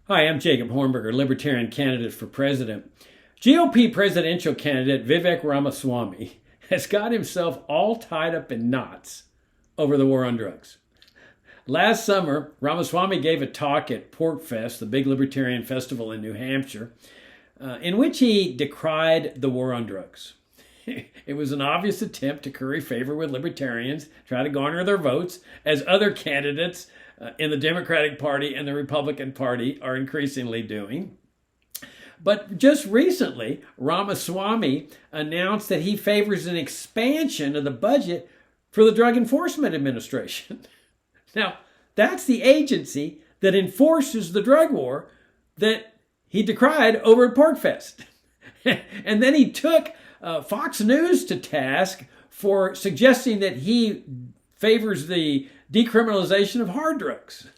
Hi, I'm Jacob Hornberger, Libertarian candidate for president. GOP presidential candidate Vivek Ramaswamy has got himself all tied up in knots over the war on drugs. Last summer, Ramaswamy gave a talk at PorkFest, the big libertarian festival in New Hampshire, in which he decried the war on drugs. It was an obvious attempt to curry favor with libertarians, try to garner their votes, as other candidates in the Democratic Party and the Republican Party are increasingly doing. But just recently, Ramaswamy announced that he favors an expansion of the budget for the Drug Enforcement Administration. Now, that's the agency that enforces the drug war that he decried over at PorkFest. And then he took Fox News to task for suggesting that he favors the decriminalization of hard drugs.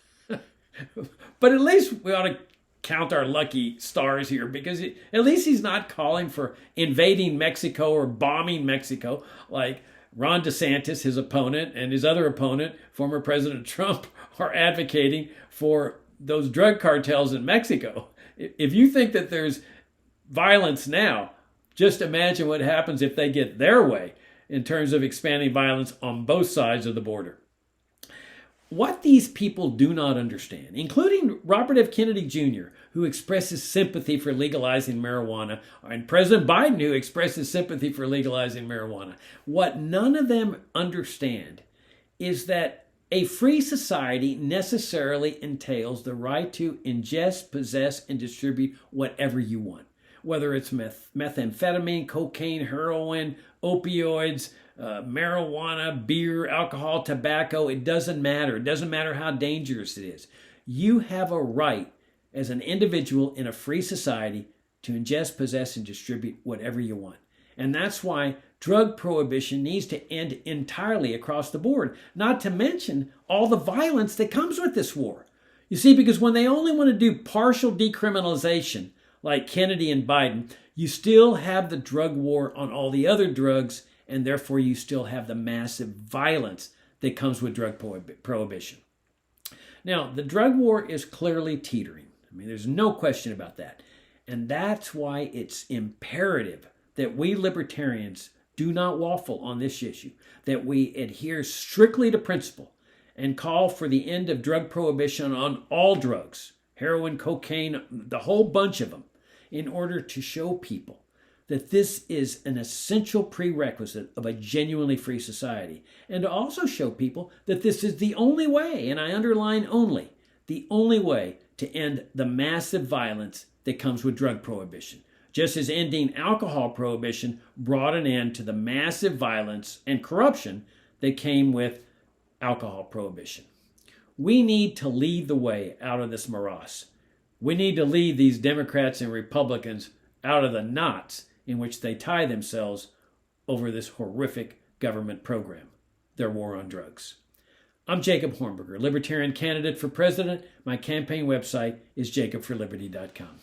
But at least we ought to count our lucky stars here, because at least he's not calling for invading Mexico or bombing Mexico like Ron DeSantis, his opponent, and his other opponent, former President Trump, are advocating for those drug cartels in Mexico. If you think that there's violence now, just imagine what happens if they get their way in terms of expanding violence on both sides of the border. What these people do not understand, including Robert F. Kennedy Jr., who expresses sympathy for legalizing marijuana, and President Biden, who expresses sympathy for legalizing marijuana, what none of them understand is that a free society necessarily entails the right to ingest, possess, and distribute whatever you want. Whether it's methamphetamine, cocaine, heroin, opioids, marijuana, beer, alcohol, tobacco, it doesn't matter. It doesn't matter how dangerous it is. You have a right as an individual in a free society to ingest, possess, and distribute whatever you want. And that's why drug prohibition needs to end entirely across the board, not to mention all the violence that comes with this war. You see, because when they only want to do partial decriminalization, like Kennedy and Biden, you still have the drug war on all the other drugs, and therefore you still have the massive violence that comes with drug prohibition. Now, the drug war is clearly teetering. I mean, there's no question about that. And that's why it's imperative that we libertarians do not waffle on this issue, that we adhere strictly to principle and call for the end of drug prohibition on all drugs, heroin, cocaine, the whole bunch of them, in order to show people that this is an essential prerequisite of a genuinely free society, and to also show people that this is the only way, and I underline only, the only way to end the massive violence that comes with drug prohibition. Just as ending alcohol prohibition brought an end to the massive violence and corruption that came with alcohol prohibition. We need to lead the way out of this morass. We need to lead these Democrats and Republicans out of the knots in which they tie themselves over this horrific government program, their war on drugs. I'm Jacob Hornberger, Libertarian candidate for president. My campaign website is jacobforliberty.com.